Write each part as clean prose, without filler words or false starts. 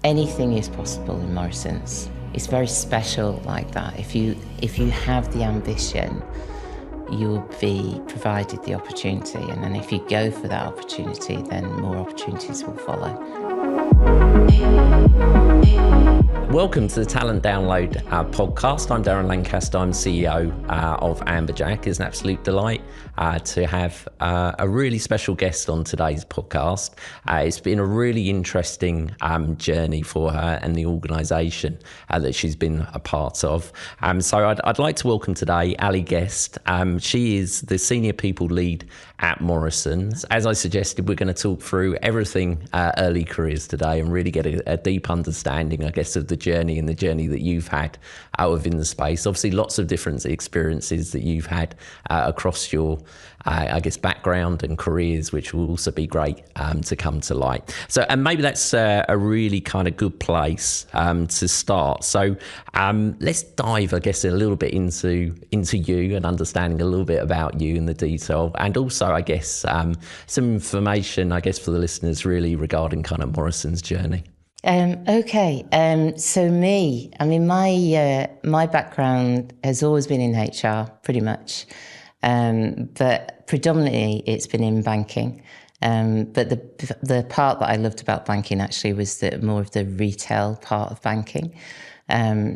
anything is possible in Morrisons. It's very special like that. If you have the ambition, you'll be provided the opportunity, and then if you go for that opportunity, then more opportunities will follow. Welcome to the Talent Download podcast. I'm Darren Lancaster. I'm CEO of Amberjack. It's an absolute delight to have a really special guest on today's podcast. It's been a really interesting journey for her and the organisation that she's been a part of. So I'd like to welcome today Alison Guest. She is the Senior People Lead at Morrisons. As I suggested, we're going to talk through everything early careers today and really get a deep understanding, I guess, of the journey and the journey that you've had within the space. Obviously, lots of different experiences that you've had across your, I guess, background and careers, which will also be great to come to light. So, and maybe that's a really kind of good place to start. So let's dive, I guess, a little bit into you and understanding a little bit about you in the detail, and also, I guess, some information, I guess, for the listeners really regarding kind of Morrison's journey. So me, I mean, my background has always been in HR, pretty much, but predominantly it's been in banking. But the part that I loved about banking actually was more of the retail part of banking.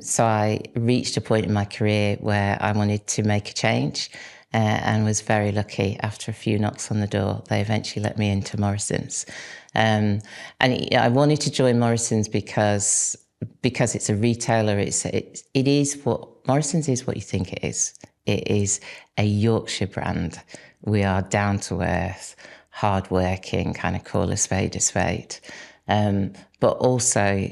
So I reached a point in my career where I wanted to make a change. And was very lucky. After a few knocks on the door, they eventually let me into Morrisons. And I wanted to join Morrisons because it's a retailer. It is what Morrisons is. What you think it is. It is a Yorkshire brand. We are down to earth, hardworking, kind of call a spade a spade, but also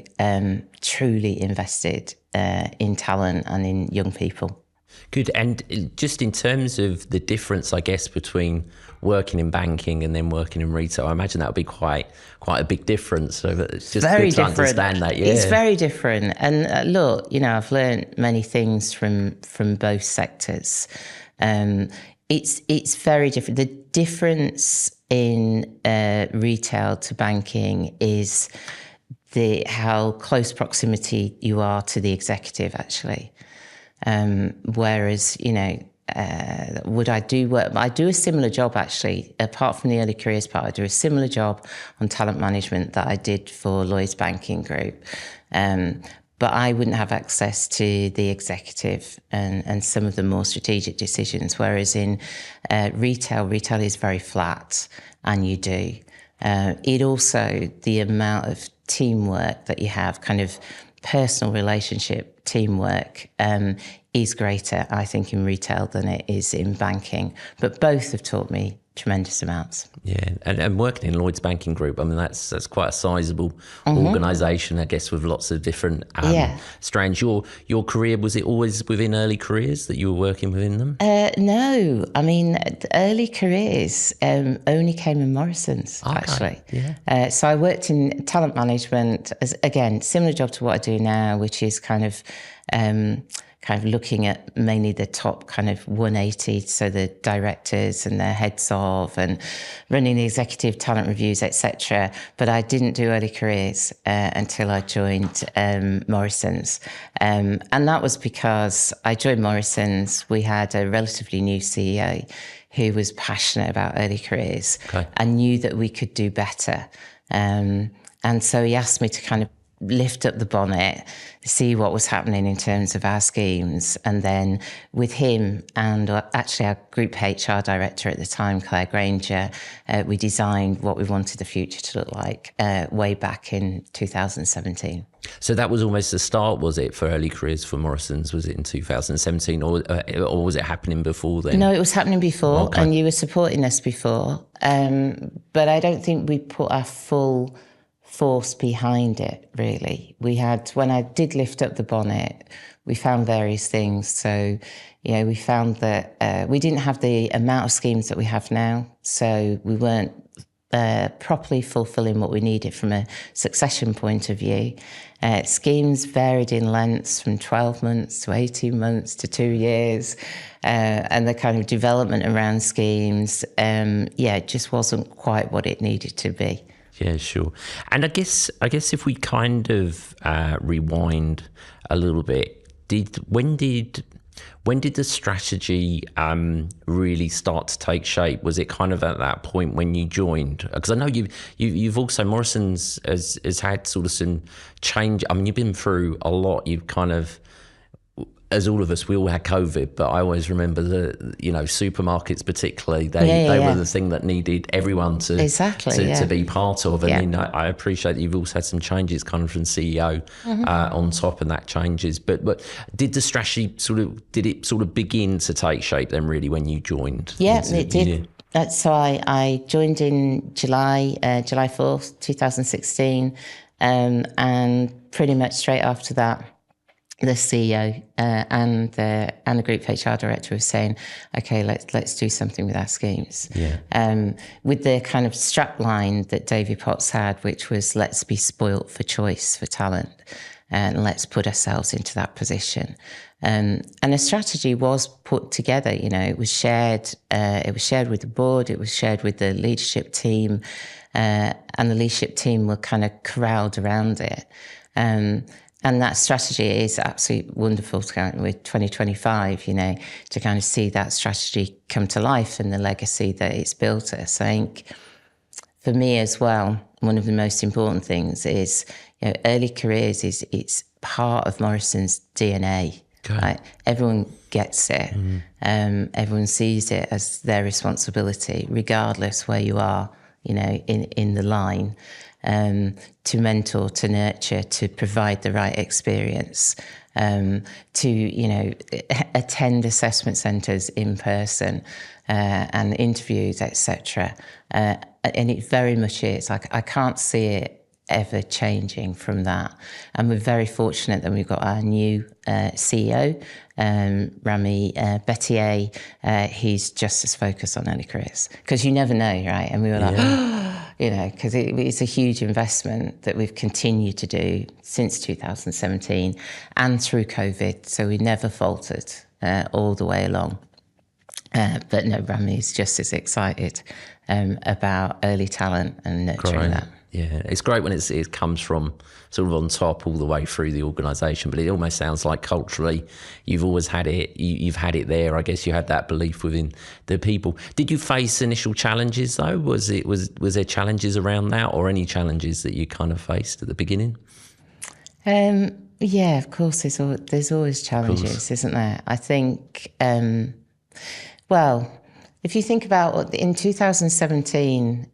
truly invested in talent and in young people. Good. And just in terms of the difference, I guess, between working in banking and then working in retail, I imagine that would be quite a big difference. So it's just very good to different. Understand that. Yeah, it's very different. And look, I've learned many things from both sectors. It's very different. The difference in retail to banking is how close proximity you are to the executive, actually. Whereas, would I do work? I do a similar job, actually. Apart from the early careers part, I do a similar job on talent management that I did for Lloyds Banking Group. But I wouldn't have access to the executive and some of the more strategic decisions. Whereas in retail is very flat, and you do. It also, the amount of teamwork that you have, kind of personal relationship teamwork, is greater, I think, in retail than it is in banking. But both have taught me tremendous amounts. Yeah, and working in Lloyds Banking Group, I mean, that's quite a sizable organisation, I guess, with lots of different strands. Your career, was it always within early careers that you were working within them? No, I mean, early careers only came in Morrisons, actually. Yeah. So I worked in talent management, as, again, similar job to what I do now, which is kind of looking at mainly the top kind of 180, so the directors and their heads of, and running the executive talent reviews, etc. But I didn't do early careers until I joined Morrisons. And that was because I joined Morrisons. We had a relatively new CEO who was passionate about early careers and knew that we could do better. And so he asked me to kind of lift up the bonnet, see what was happening in terms of our schemes. And then with him and actually our group HR director at the time, Claire Granger, we designed what we wanted the future to look like way back in 2017. So that was almost the start, was it, for early careers for Morrisons? Was it in 2017 or was it happening before then? No, it was happening before, and you were supporting us before. But I don't think we put our full force behind it, really. We had, when I did lift up the bonnet, we found various things. So, we found that we didn't have the amount of schemes that we have now. So we weren't properly fulfilling what we needed from a succession point of view. Schemes varied in lengths from 12 months to 18 months to 2 years. And the kind of development around schemes, it just wasn't quite what it needed to be. Yeah, sure. And I guess if we kind of rewind a little bit, when did the strategy really start to take shape? Was it kind of at that point when you joined? Because I know you've also, Morrisons has had sort of some change. I mean, you've been through a lot. You've kind of, as all of us, we all had COVID, but I always remember supermarkets particularly, they were the thing that needed everyone to be part of. And then I appreciate that you've also had some changes kind of from CEO on top, and that changes. But did the strategy sort of begin to take shape then really when you joined? Yeah, it did. So I joined in July 4th, 2016, and pretty much straight after that, the CEO and the group HR director was saying, okay, let's do something with our schemes. Yeah. With the kind of strap line that Davy Potts had, which was let's be spoilt for choice for talent, and let's put ourselves into that position. And a strategy was put together. It was shared. It was shared with the board. It was shared with the leadership team, and the leadership team were kind of corralled around it. And that strategy is absolutely wonderful to kind of, with 2025, to kind of see that strategy come to life and the legacy that it's built us. I think for me as well, one of the most important things is, early careers it's part of Morrisons' DNA. Okay. Right? Everyone gets it. Everyone sees it as their responsibility, regardless where you are, in the line. To mentor, to nurture, to provide the right experience, to, attend assessment centres in person and interviews, etc. And it very much is. I can't see it ever changing from that. And we're very fortunate that we've got our new CEO, Rami Bettier. He's just as focused on early careers, because you never know, right? And we were like, because it's a huge investment that we've continued to do since 2017 and through COVID. So we never faltered all the way along. But no, Rami's just as excited about early talent and nurturing that. Yeah, it's great when it comes from sort of on top all the way through the organisation, but it almost sounds like culturally you've always had it, you've had it there. I guess you had that belief within the people. Did you face initial challenges though? Was there challenges around that, or any challenges that you kind of faced at the beginning? Yeah, of course, there's always challenges, isn't there? I think, well, if you think about in 2017,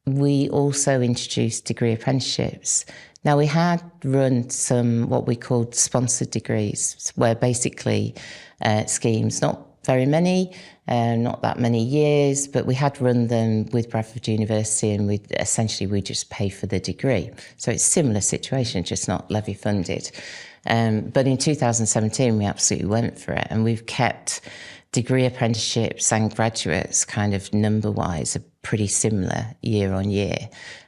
we also introduced degree apprenticeships. Now, we had run some what we called sponsored degrees, where basically schemes, not very many, not that many years, but we had run them with Bradford University, and we just pay for the degree. So it's a similar situation, just not levy funded. But in 2017, we absolutely went for it, and we've kept degree apprenticeships and graduates kind of number-wise are pretty similar year on year.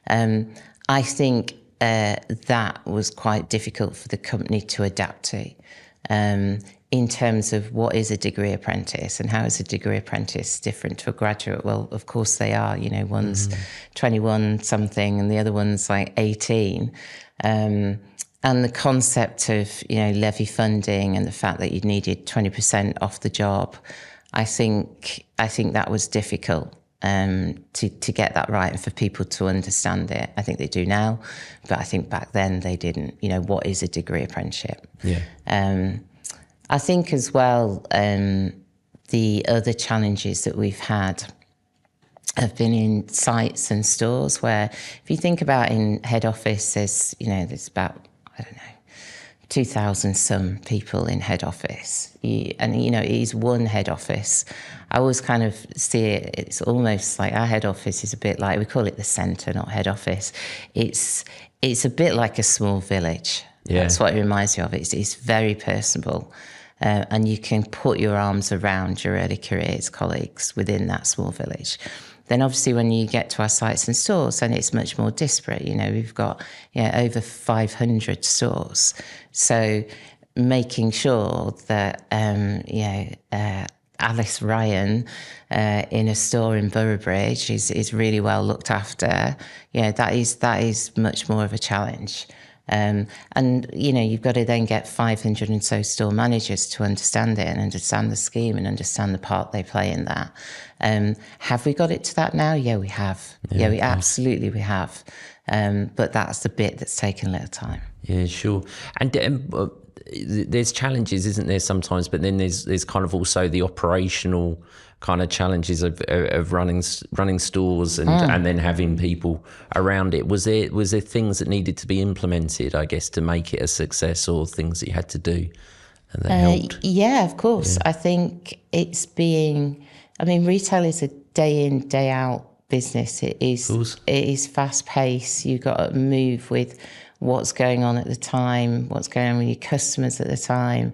I think that was quite difficult for the company to adapt to in terms of what is a degree apprentice and how is a degree apprentice different to a graduate. Well, of course they are, one's 21 something and the other one's like 18. And the concept of, levy funding and the fact that you needed 20% off the job, I think that was difficult to get that right and for people to understand it. I think they do now, but I think back then they didn't. What is a degree apprenticeship? Yeah. I think as well, the other challenges that we've had have been in sites and stores where, if you think about in head office, there's about, 2,000 some people in head office. And it is one head office. I always kind of see it's almost like our head office is a bit like, we call it the centre, not head office. It's a bit like a small village. Yeah. That's what it reminds me of. It's very personable. And you can put your arms around your early careers colleagues within that small village. Then obviously when you get to our sites and stores, then it's much more disparate. We've got over 500 stores. So making sure that Alice Ryan in a store in Boroughbridge is really well looked after, that is much more of a challenge. And, you've got to then get 500 and so store managers to understand it and understand the scheme and understand the part they play in that. Have we got it to that now? Yeah, we have. Yeah, we absolutely we have. But that's the bit that's taken a little time. Yeah, sure. And there's challenges, isn't there, sometimes? But then there's kind of also the operational kind of challenges of running stores and then having people around it. Was there things that needed to be implemented, I guess, to make it a success, or things that you had to do and that helped? Yeah, of course. Yeah. I think retail is a day in, day out business. It is fast paced. You've got to move with what's going on at the time, what's going on with your customers at the time.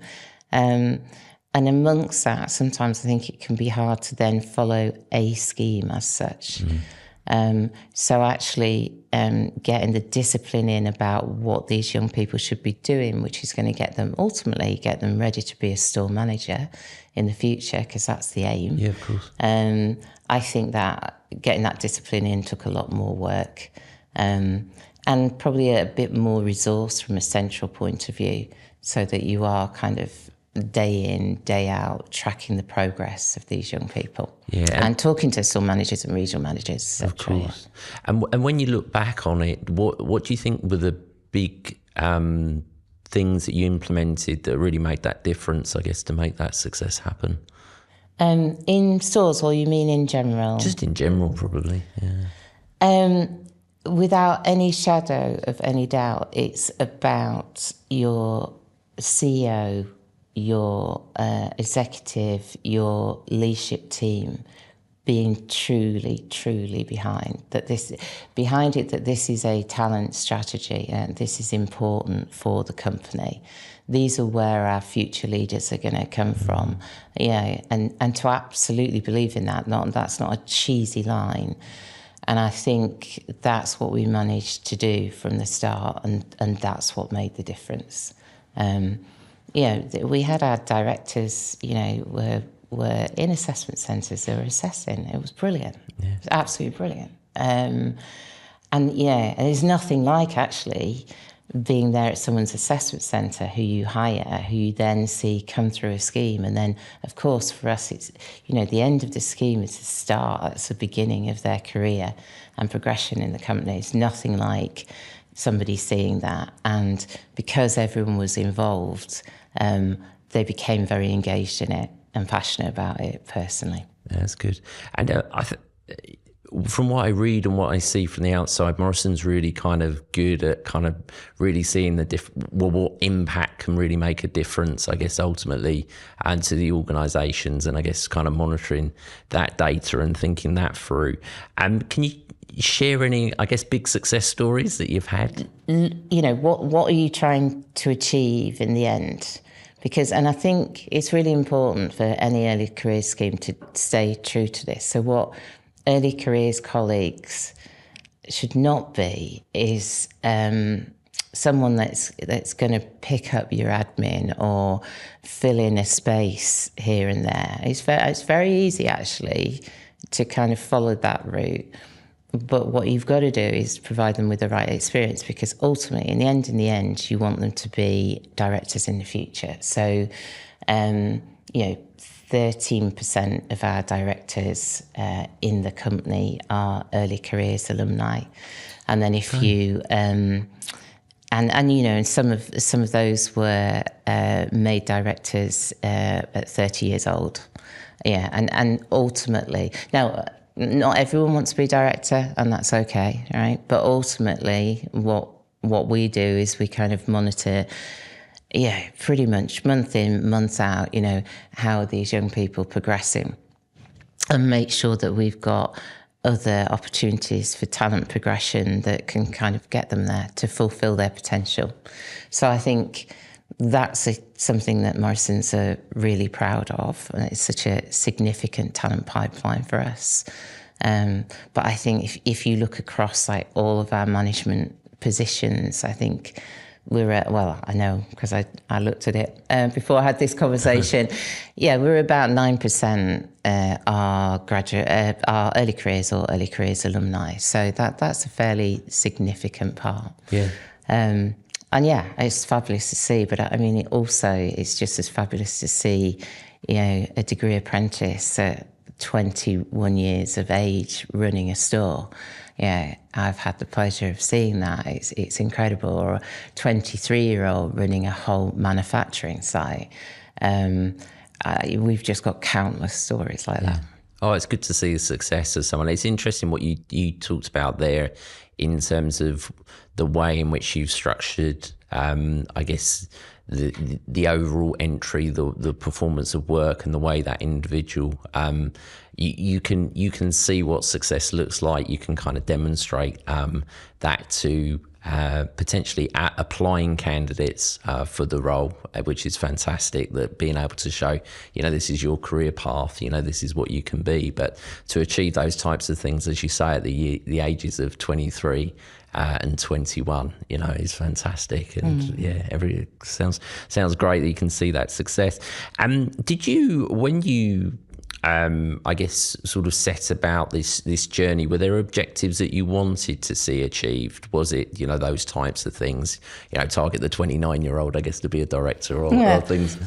And amongst that, sometimes I think it can be hard to then follow a scheme as such. So actually getting the discipline in about what these young people should be doing, which is going to ultimately get them ready to be a store manager in the future, because that's the aim. Yeah, of course. I think that getting that discipline in took a lot more work. And probably a bit more resource from a central point of view, so that you are kind of day in, day out, tracking the progress of these young people. Yeah, and talking to store managers and regional managers. Of course. And when you look back on it, what do you think were the big things that you implemented that really made that difference, I guess, to make that success happen? In stores, or you mean in general? Just in general, probably, yeah. Without any shadow of any doubt, it's about your CEO, your executive, your leadership team being truly, truly behind it, that this is a talent strategy and this is important for the company. These are where our future leaders are going to come from. And to absolutely believe in that, that's not a cheesy line. And I think that's what we managed to do from the start, and that's what made the difference. We had our directors, were in assessment centres, they were assessing. It was brilliant. Yeah. It was absolutely brilliant. And there's nothing like actually being there at someone's assessment centre who you hire, who you then see come through a scheme. And then, of course, for us, it's, the end of the scheme is the start, it's the beginning of their career and progression in the company. It's nothing like somebody seeing that. And because everyone was involved, they became very engaged in it and passionate about it personally. Yeah, that's good. And from what I read and what I see from the outside, Morrisons really kind of good at kind of really seeing the what impact can really make a difference, I guess, ultimately, and to the organisations, and I guess kind of monitoring that data and thinking that through. Can you share any, I guess, big success stories that you've had? What are you trying to achieve in the end? And I think it's really important for any early careers scheme to stay true to this. So what early careers colleagues should not be is someone that's going to pick up your admin or fill in a space here and there. It's very easy actually to kind of follow that route. But what you've got to do is provide them with the right experience, because ultimately, in the end, you want them to be directors in the future. So, 13% of our directors in the company are early careers alumni. And then if you, and some of those were made directors at 30 years old. Yeah, and ultimately, now, not everyone wants to be a director, and that's okay, right? But ultimately, what we do is we kind of monitor, pretty much month in, month out, how are these young people progressing, and make sure that we've got other opportunities for talent progression that can kind of get them there to fulfil their potential. So I think that's something that Morrisons are really proud of, and it's such a significant talent pipeline for us. But I think if you look across like all of our management positions, I think I know because I looked at it before I had this conversation. Yeah, we're about 9% are graduate, are early careers or early careers alumni. So that's a fairly significant part. Yeah. And yeah, it's fabulous to see. But I mean, it's just as fabulous to see, a degree apprentice at 21 years of age running a store. Yeah, I've had the pleasure of seeing that. It's incredible. Or a 23-year-old running a whole manufacturing site. We've just got countless stories like that. Oh, it's good to see the success of someone. It's interesting what you talked about there in terms of the way in which you've structured, I guess, the overall entry, the performance of work, and the way that individual, you can see what success looks like. You can kind of demonstrate that to potentially applying candidates for the role, which is fantastic. That being able to show, this is your career path, this is what you can be. But to achieve those types of things, as you say, at the ages of 23 and 21, is fantastic. And sounds great that you can see that success. Did you, when you I guess, sort of set about this journey, were there objectives that you wanted to see achieved? Was it, those types of things, target the 29-year-old, I guess, to be a director or things?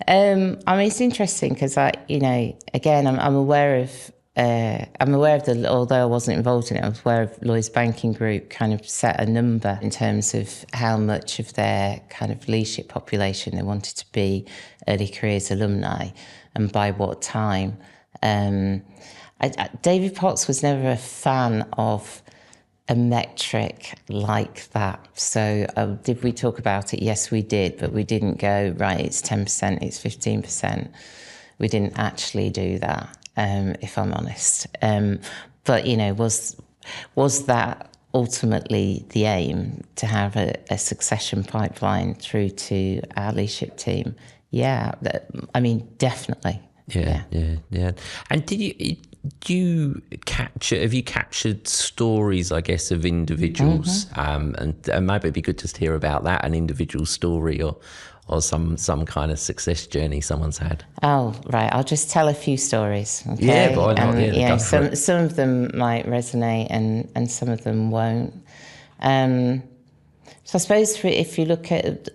I mean, it's interesting because again, I'm aware of although I wasn't involved in it, I was aware of Lloyds Banking Group kind of set a number in terms of how much of their kind of leadership population they wanted to be early careers alumni and by what time. David Potts was never a fan of a metric like that. So did we talk about it? Yes, we did, but we didn't go, right, it's 10%, it's 15%. We didn't actually do that. If I'm honest. But, was that ultimately the aim, to have a succession pipeline through to our leadership team? Yeah, I mean, definitely. Yeah. And have you captured stories, I guess, of individuals? Mm-hmm. And maybe it'd be good just to hear about that, an individual story or some kind of success journey someone's had. Oh, right. I'll just tell a few stories. Okay? Yeah, why not? Some of them might resonate and some of them won't. So I suppose if you look at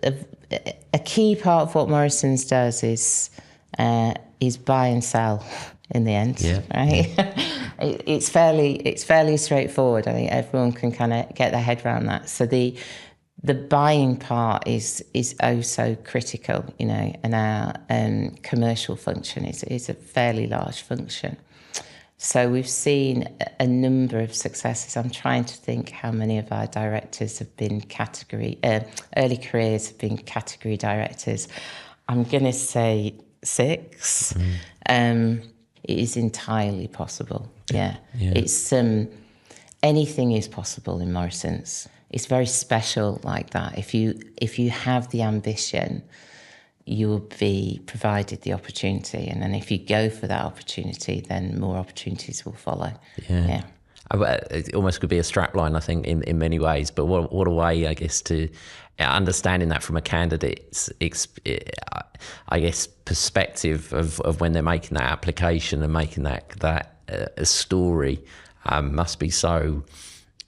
a key part of what Morrisons does is buy and sell in the end, right? Yeah. It's fairly straightforward. I think everyone can kind of get their head around that. So the buying part is oh so critical, and our commercial function is a fairly large function. So we've seen a number of successes. I'm trying to think how many of our directors have been early careers have been category directors. I'm going to say 6. It is entirely possible. Yeah. It's anything is possible in Morrisons. It's very special like that. If you have the ambition, you will be provided the opportunity, and then if you go for that opportunity, then more opportunities will follow. Yeah. It almost could be a strapline, I think, in many ways. But what a way, I guess, to understanding that from a candidate's, I guess, perspective of when they're making that application and making that a story must be so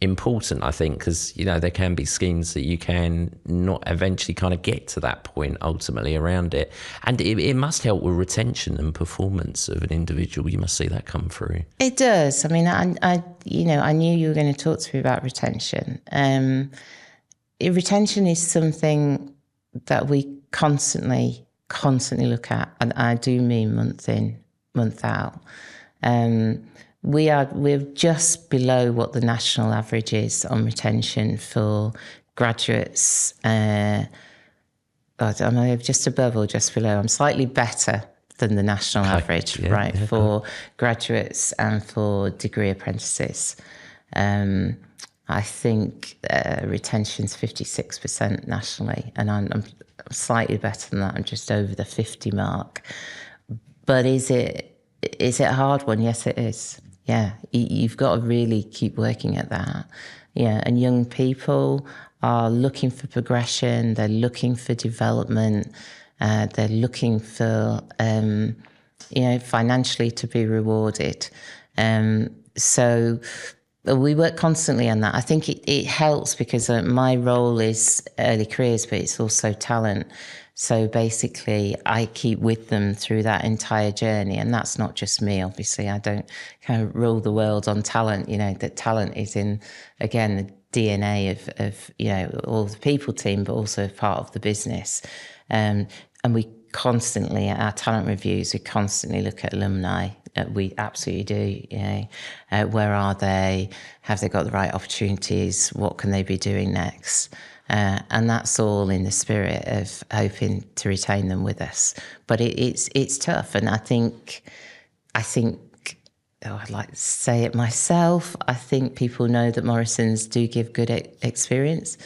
important, I think, because there can be schemes that you can not eventually kind of get to that point ultimately around it, and it must help with retention and performance of an individual. You must see that come through. It does. I mean, I knew you were going to talk to me about retention. Retention is something that we constantly look at, and I do mean month in, month out. We're just below what the national average is on retention for graduates. I'm just above or just below. I'm slightly better than the national average, for graduates and for degree apprentices. I think retention's 56% nationally, and I'm slightly better than that. I'm just over the 50 mark. But is it a hard one? Yes, it is. Yeah, you've got to really keep working at that. Yeah, and young people are looking for progression, they're looking for development, they're looking for, financially to be rewarded. So we work constantly on that. I think it helps because my role is early careers, but it's also talent. So basically, I keep with them through that entire journey. And that's not just me, obviously. I don't kind of rule the world on talent. That talent is in, again, the DNA of all the people team, but also part of the business. And we constantly, at our talent reviews, we constantly look at alumni. We absolutely do. Where are they? Have they got the right opportunities? What can they be doing next? And that's all in the spirit of hoping to retain them with us. But it's tough, and I think I'd like to say it myself. I think people know that Morrisons do give good experience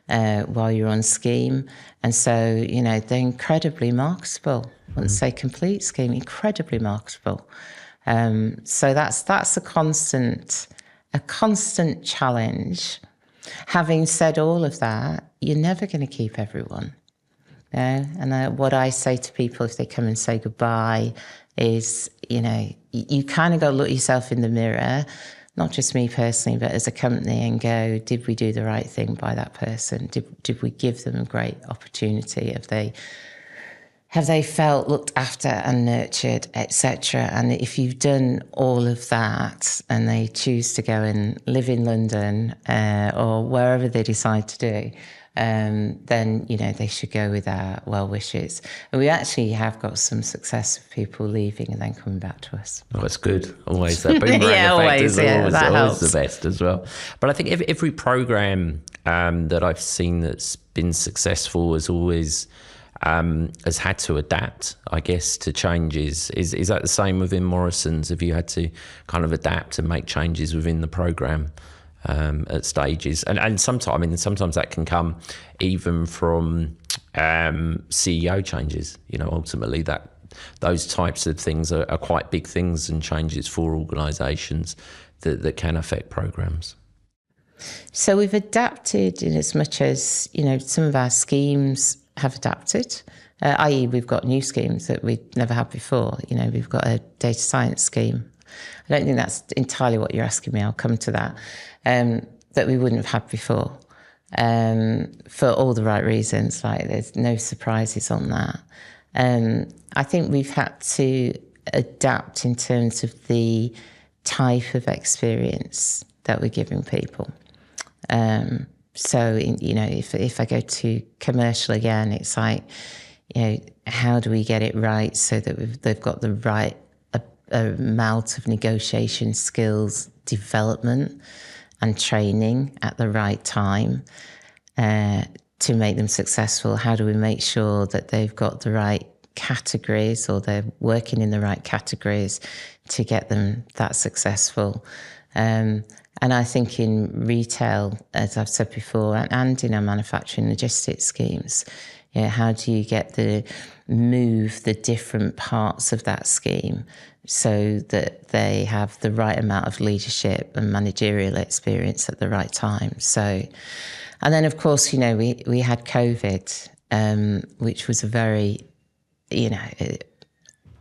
while you're on scheme, and so they're incredibly marketable. I wouldn't say complete scheme, incredibly marketable. So that's a constant challenge. Having said all of that, you're never going to keep everyone. And what I say to people if they come and say goodbye is, you kind of got to look yourself in the mirror, not just me personally, but as a company, and go, did we do the right thing by that person? Did we give them a great opportunity? Have they felt looked after and nurtured, etc.? And if you've done all of that and they choose to go and live in London or wherever they decide to do, then, they should go with our well wishes. And we actually have got some success of people leaving and then coming back to us. Oh, that's good. Always that boomerang effect is always the best as well. But I think every program that I've seen that's been successful has had to adapt, I guess, to changes. Is that the same within Morrisons? Have you had to kind of adapt and make changes within the programme at stages? And sometimes that can come even from CEO changes. Ultimately those types of things are quite big things and changes for organisations that can affect programmes. So we've adapted in as much as, some of our schemes have adapted, i.e. we've got new schemes that we'd never had before. We've got a data science scheme. I don't think that's entirely what you're asking me. I'll come to that. That we wouldn't have had before, for all the right reasons. Like, there's no surprises on that. I think we've had to adapt in terms of the type of experience that we're giving people. So, if I go to commercial again, it's like, how do we get it right so that they've got the right amount of negotiation skills, development and training at the right time to make them successful? How do we make sure that they've got the right categories or they're working in the right categories to get them that successful? And I think in retail, as I've said before, and in our manufacturing logistics schemes, how do you move the different parts of that scheme so that they have the right amount of leadership and managerial experience at the right time? So, and then of course, we had COVID, which was a very,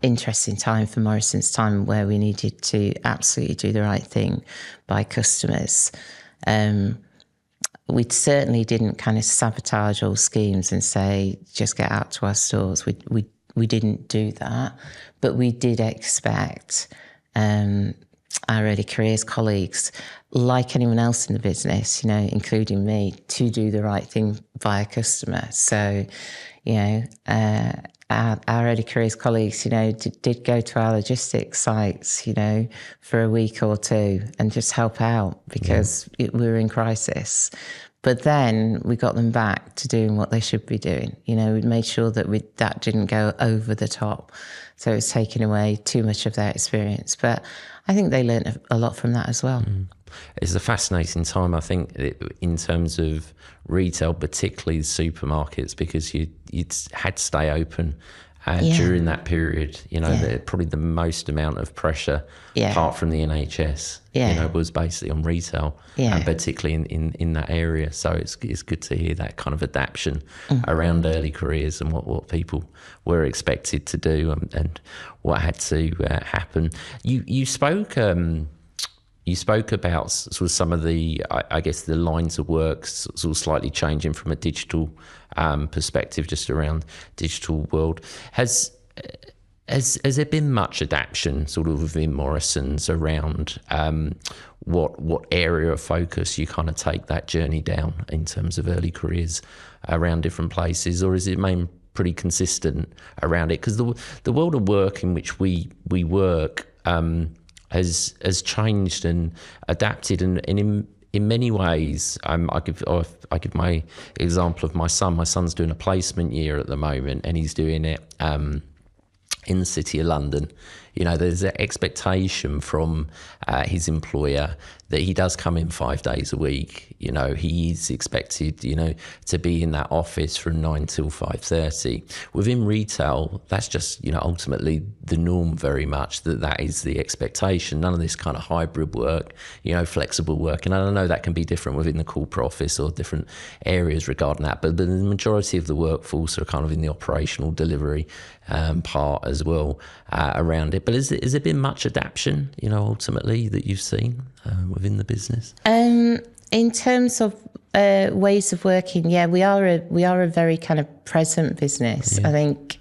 interesting time for Morrisons, time where we needed to absolutely do the right thing by customers. We certainly didn't kind of sabotage all schemes and say, just get out to our stores. We didn't do that, but we did expect our early careers colleagues, like anyone else in the business, including me, to do the right thing by a customer. So, our early careers colleagues, did go to our logistics sites, for a week or two and just help out because we were in crisis. But then we got them back to doing what they should be doing. We made sure that that didn't go over the top. So it was taking away too much of their experience. But I think they learned a lot from that as well. It's a fascinating time, I think, in terms of retail, particularly supermarkets, because you had to stay open during that period, probably the most amount of pressure, apart from the NHS, was basically on retail, and particularly in that area. So it's good to hear that kind of adaptation around early careers and what people were expected to do and what had to happen. You spoke about sort of some of the, I guess, the lines of work sort of slightly changing from a digital perspective, just around digital world. Has there been much adaptation sort of within Morrisons around what area of focus you kind of take that journey down in terms of early careers around different places, or is it pretty consistent around it? Because the world of work in which we work has changed and adapted, and in many ways, I give my example of my son. My son's doing a placement year at the moment, and he's doing it in the City of London. There's an expectation from his employer that he does come in 5 days a week. He is expected, to be in that office from 9 till 5:30. Within retail, that's just, ultimately the norm very much, that is the expectation. None of this kind of hybrid work, flexible work. And I know that can be different within the corporate office or different areas regarding that, but the majority of the workforce are kind of in the operational delivery part as well around it. But has there been much adaptation, ultimately, that you've seen within the business? In terms of ways of working, we are a very kind of present business. I think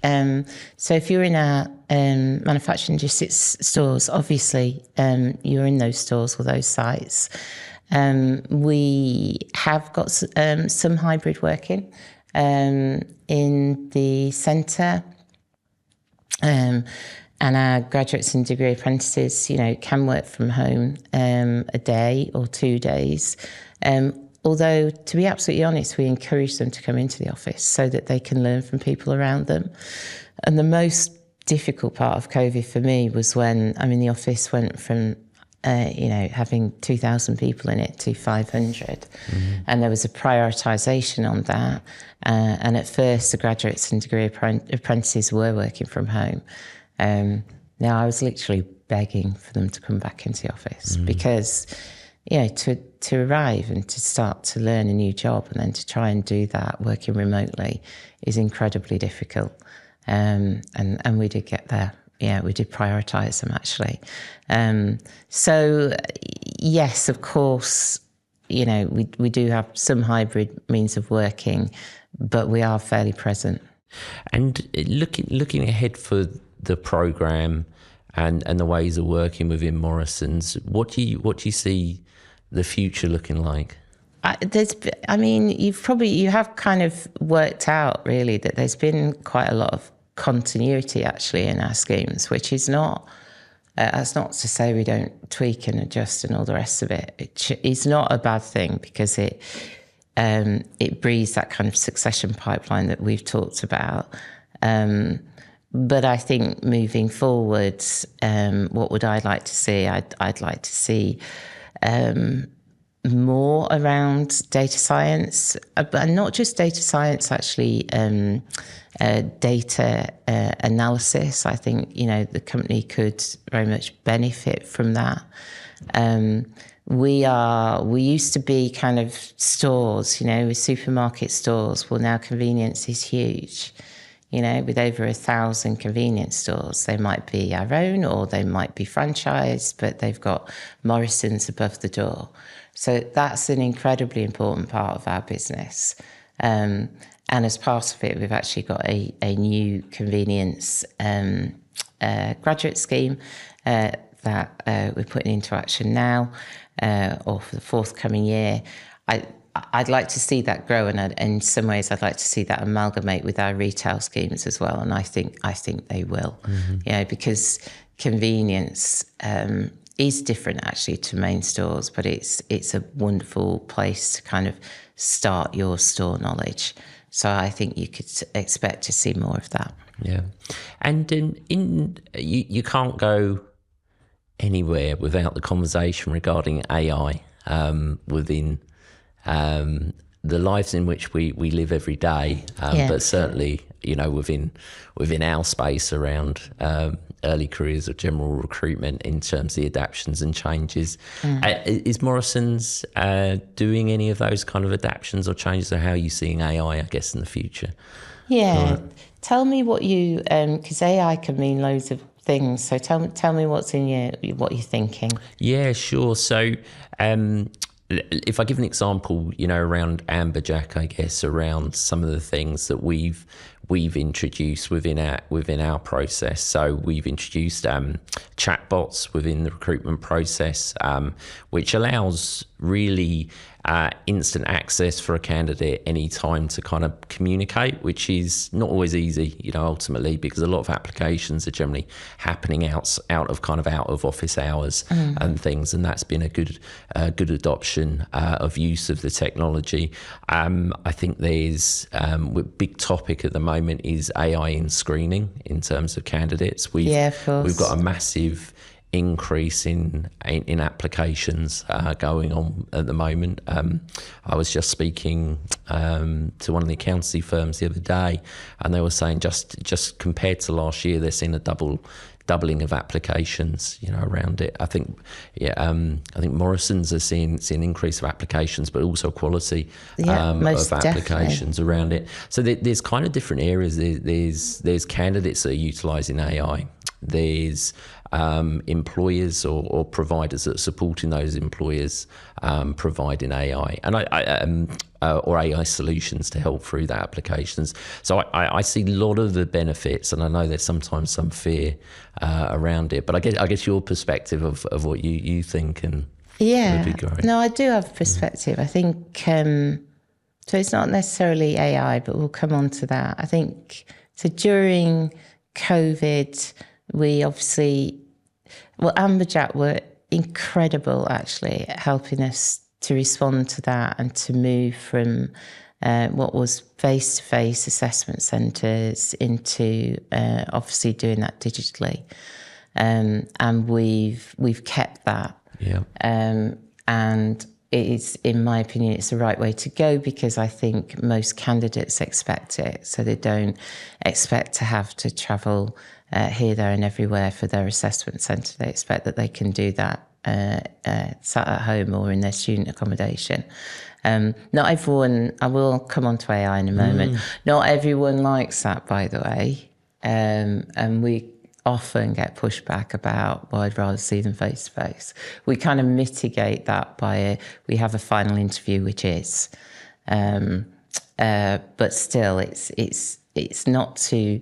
so. If you're in our manufacturing logistics stores, obviously you're in those stores or those sites. We have got some hybrid working in the centre. And our graduates and degree apprentices, can work from home a day or 2 days. Although, to be absolutely honest, we encourage them to come into the office so that they can learn from people around them. And the most difficult part of COVID for me was when, the office went from, having 2,000 people in it to 500. And there was a prioritisation on that. And at first, the graduates and degree apprentices were working from home. Now I was literally begging for them to come back into the office because, to arrive and to start to learn a new job and then to try and do that working remotely is incredibly difficult. And we did get there. We did prioritise them actually. So yes, of course, we do have some hybrid means of working, but we are fairly present. And looking ahead for the programme and the ways of working within Morrisons, what do you see the future looking like? You have kind of worked out really that there's been quite a lot of continuity actually in our schemes, which is not, that's not to say we don't tweak and adjust and all the rest of it. It's not a bad thing because it breeds that kind of succession pipeline that we've talked about. But I think moving forward, what would I like to see? I'd like to see more around data science, but not just data science, actually, data analysis. I think, the company could very much benefit from that. We used to be kind of stores, with supermarket stores. Well, now convenience is huge. With over 1,000 convenience stores, they might be our own or they might be franchised, but they've got Morrisons above the door. So that's an incredibly important part of our business. And as part of it, we've actually got a new convenience graduate scheme that we're putting into action now or for the forthcoming year. I'd like to see that grow, and in some ways, I'd like to see that amalgamate with our retail schemes as well. And I think they will, because convenience is different actually to main stores, but it's a wonderful place to kind of start your store knowledge. So I think you could expect to see more of that. Yeah, and you can't go anywhere without the conversation regarding AI within the lives in which we live every day, but certainly, within our space around early careers or general recruitment in terms of the adaptations and changes. Is Morrisons doing any of those kind of adaptations or changes, or how are you seeing AI, I guess, in the future? Yeah. Tell me what you, because AI can mean loads of things. So tell me what you're thinking. Yeah, sure. So if I give an example, around Amberjack, I guess, around some of the things that we've introduced within our process. So we've introduced chatbots within the recruitment process, which allows really instant access for a candidate any time to kind of communicate, which is not always easy, ultimately, because a lot of applications are generally happening out of office hours and things, and that's been a good adoption of use of the technology. I think there's a big topic at the moment is AI in screening in terms of candidates. We've got a massive increase in applications going on at the moment. I was just speaking to one of the accountancy firms the other day, and they were saying just compared to last year, they're seeing a doubling of applications, around it. I think Morrisons are seeing an increase of applications, but also quality of applications around it. So there's kind of different areas. There's candidates that are utilising AI. There's employers or providers that are supporting those employers providing AI or AI solutions to help through the applications. So I see a lot of the benefits, and I know there's sometimes some fear around it. But I guess your perspective of what you think would be great. No, I do have a perspective. I think so. It's not necessarily AI, but we'll come on to that. I think so. During COVID, we Amberjack were incredible actually at helping us to respond to that and to move from what was face-to-face assessment centres into obviously doing that digitally. And we've kept that. Yeah. And it is, in my opinion, it's the right way to go, because I think most candidates expect it. So they don't expect to have to travel here, there and everywhere for their assessment centre. They expect that they can do that sat at home or in their student accommodation. Not everyone, I will come on to AI in a moment, not everyone likes that, by the way. And we often get pushback about, well, I'd rather see them face to face. We kind of mitigate that by we have a final interview, which is, but still, it's not too.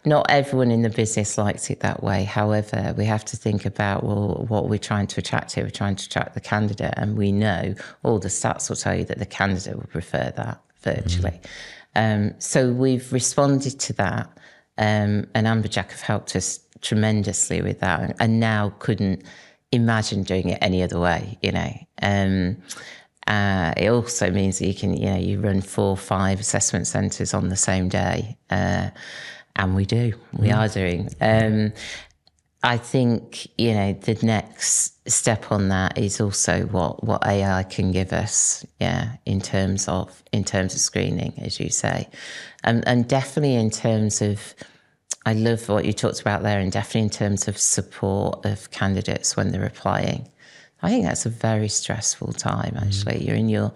Not everyone in the business likes it that way. However, we have to think about, well, what we're trying to attract here. We're trying to attract the candidate, and we know all the stats will tell you that the candidate will prefer that virtually. So we've responded to that, and Amberjack have helped us tremendously with that, and now couldn't imagine doing it any other way. It also means that you can, you run 4 or 5 assessment centres on the same day. And we are doing. I think, the next step on that is also what AI can give us, in terms of screening, as you say. And definitely in terms of, I love what you talked about there, and definitely in terms of support of candidates when they're applying. I think that's a very stressful time, actually. You're in your,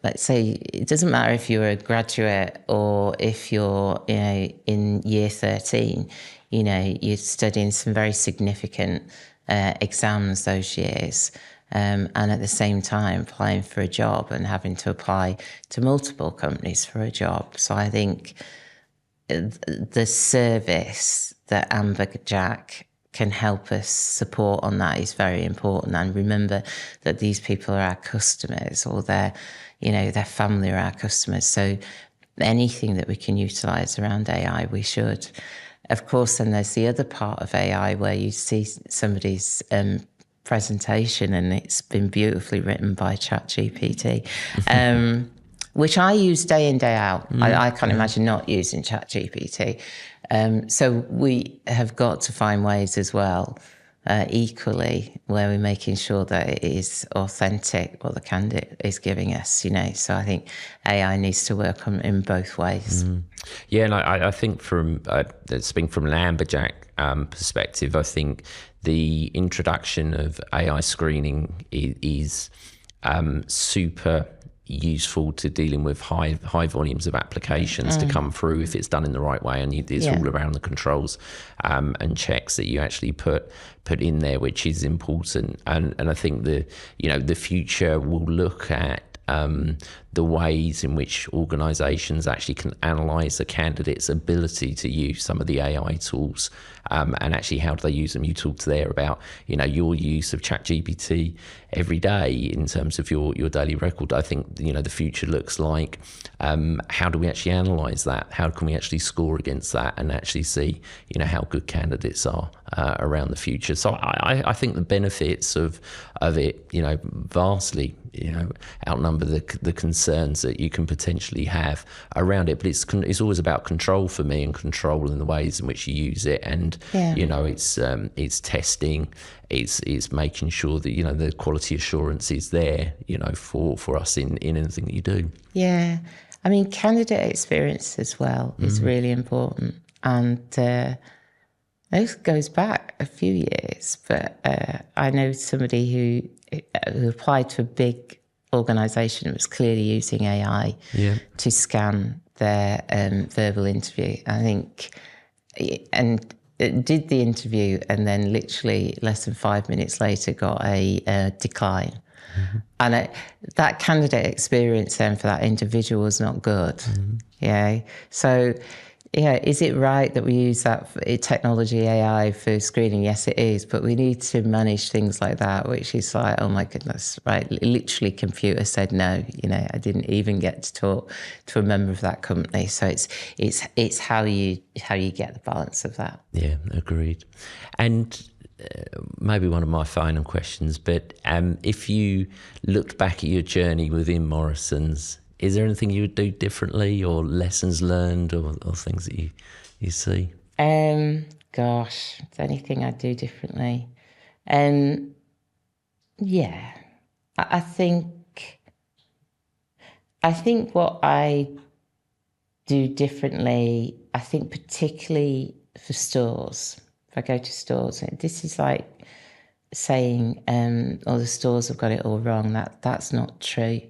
let's say, it doesn't matter if you're a graduate or if you're, in year 13, you're studying some very significant exams those years. And at the same time, applying for a job and having to apply to multiple companies for a job. So I think the service that Amberjack can help us support on that is very important. And remember that these people are our customers, or their family are our customers. So anything that we can utilise around AI, we should. Of course, then there's the other part of AI where you see somebody's presentation and it's been beautifully written by ChatGPT, which I use day in, day out. I can't imagine not using ChatGPT. So we have got to find ways as well equally, where we're making sure that it is authentic what the candidate is giving us, So I think AI needs to work in both ways. Yeah, and I think from speaking from an Amberjack perspective, I think the introduction of AI screening is super useful to dealing with high volumes of applications to come through if it's done in the right way, and it's all around the controls and checks that you actually put in there, which is important. And I think the future will look at the ways in which organisations actually can analyse a candidate's ability to use some of the AI tools, and actually how do they use them. You talked there about your use of ChatGPT every day in terms of your daily record. I think the future looks like how do we actually analyse that? How can we actually score against that and actually see how good candidates are around the future? So I think the benefits of it vastly outnumber the concerns that you can potentially have around it. But it's always about control for me, and control in the ways in which you use it, and it's testing, it's making sure that the quality assurance is there for us in anything that you do. Yeah, I mean, candidate experience as well is really important, and this goes back a few years, but I know somebody who applied to a big organisation and was clearly using AI to scan their verbal interview, I think, and did the interview, and then literally less than 5 minutes later got a decline. And that candidate experience then for that individual was not good. So is it right that we use that technology, AI, for screening? Yes, it is, but we need to manage things like that, which is like, oh my goodness, right? Literally, computer said no. I didn't even get to talk to a member of that company. So it's how you get the balance of that. Yeah, agreed. And maybe one of my final questions, but if you looked back at your journey within Morrisons, is there anything you would do differently, or lessons learned, or things that you see? Gosh, is there anything I'd do differently? Yeah, I think what I do differently, I think particularly for stores, if I go to stores, this is like saying, the stores have got it all wrong. That's not true.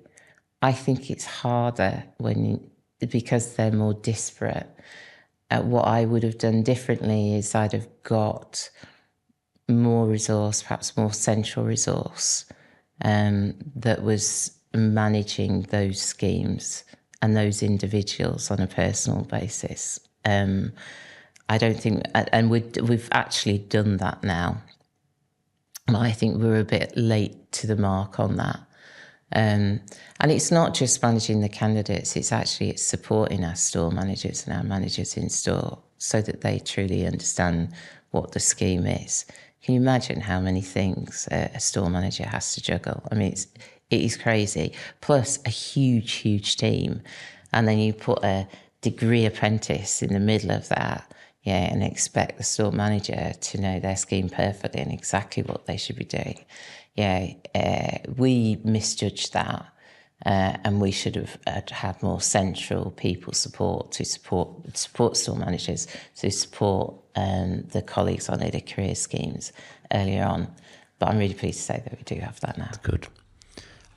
I think it's harder because they're more disparate. What I would have done differently is I'd have got more resource, perhaps more central resource, that was managing those schemes and those individuals on a personal basis. I don't think, and we've actually done that now. I think we're a bit late to the mark on that. And it's not just managing the candidates, it's supporting our store managers and our managers in store so that they truly understand what the scheme is. Can you imagine how many things a store manager has to juggle? I mean, it is crazy. Plus a huge, huge team. And then you put a degree apprentice in the middle of that, and expect the store manager to know their scheme perfectly and exactly what they should be doing. We misjudged that, and we should have had more central people support to support store managers, to support the colleagues on early career schemes earlier on. But I'm really pleased to say that we do have that now. That's good.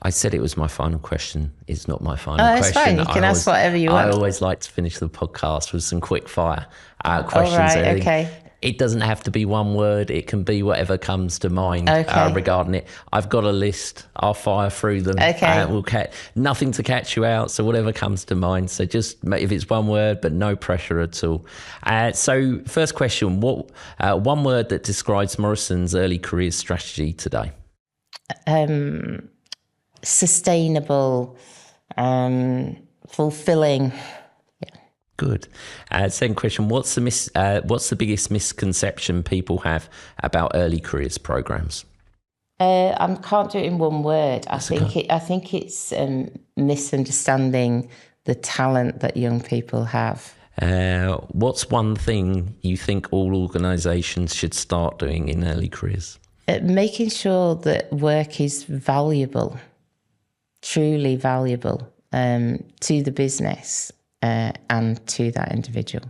I said it was my final question. It's not my final question. It's fine. You can ask whatever you want. I always like to finish the podcast with some quick fire questions. All right, okay. It doesn't have to be one word. It can be whatever comes to mind regarding it. I've got a list. I'll fire through them. Okay. Nothing to catch you out, so whatever comes to mind. So just if it's one word, but no pressure at all. So first question, what one word that describes Morrisons' early career strategy today? Sustainable, fulfilling. Good. Second question, what's the biggest misconception people have about early careers programs? I can't do it in one word. I think it's misunderstanding the talent that young people have. What's one thing you think all organisations should start doing in early careers? Making sure that work is valuable, truly valuable, to the business and to that individual.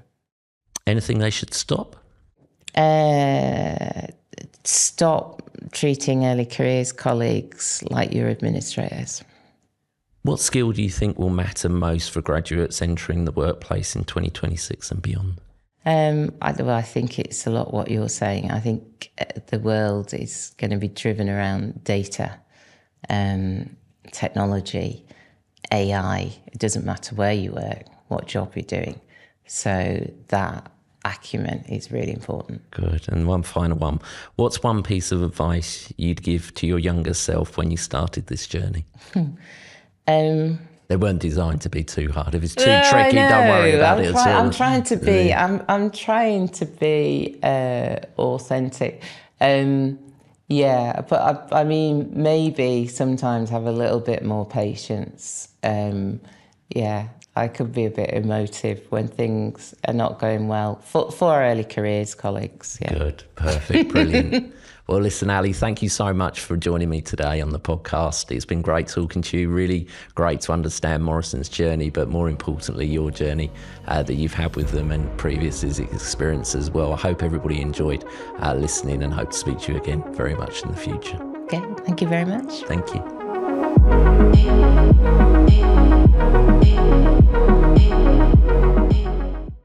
Anything they should stop? Stop treating early careers colleagues like your administrators. What skill do you think will matter most for graduates entering the workplace in 2026 and beyond? I think it's a lot what you're saying. I think the world is going to be driven around data, technology, AI. It doesn't matter where you work, what job you're doing. So that acumen is really important. Good. And one final one. What's one piece of advice you'd give to your younger self when you started this journey? They weren't designed to be too hard. If it's too tricky, don't worry about it at all. I'm trying to be authentic. But I mean, maybe sometimes have a little bit more patience. I could be a bit emotive when things are not going well for our early careers colleagues. Yeah. Good, perfect, brilliant. Well, listen, Ali, thank you so much for joining me today on the podcast. It's been great talking to you, really great to understand Morrisons' journey, but more importantly, your journey that you've had with them and previous experience as well. I hope everybody enjoyed listening and hope to speak to you again very much in the future. Okay, thank you very much. Thank you.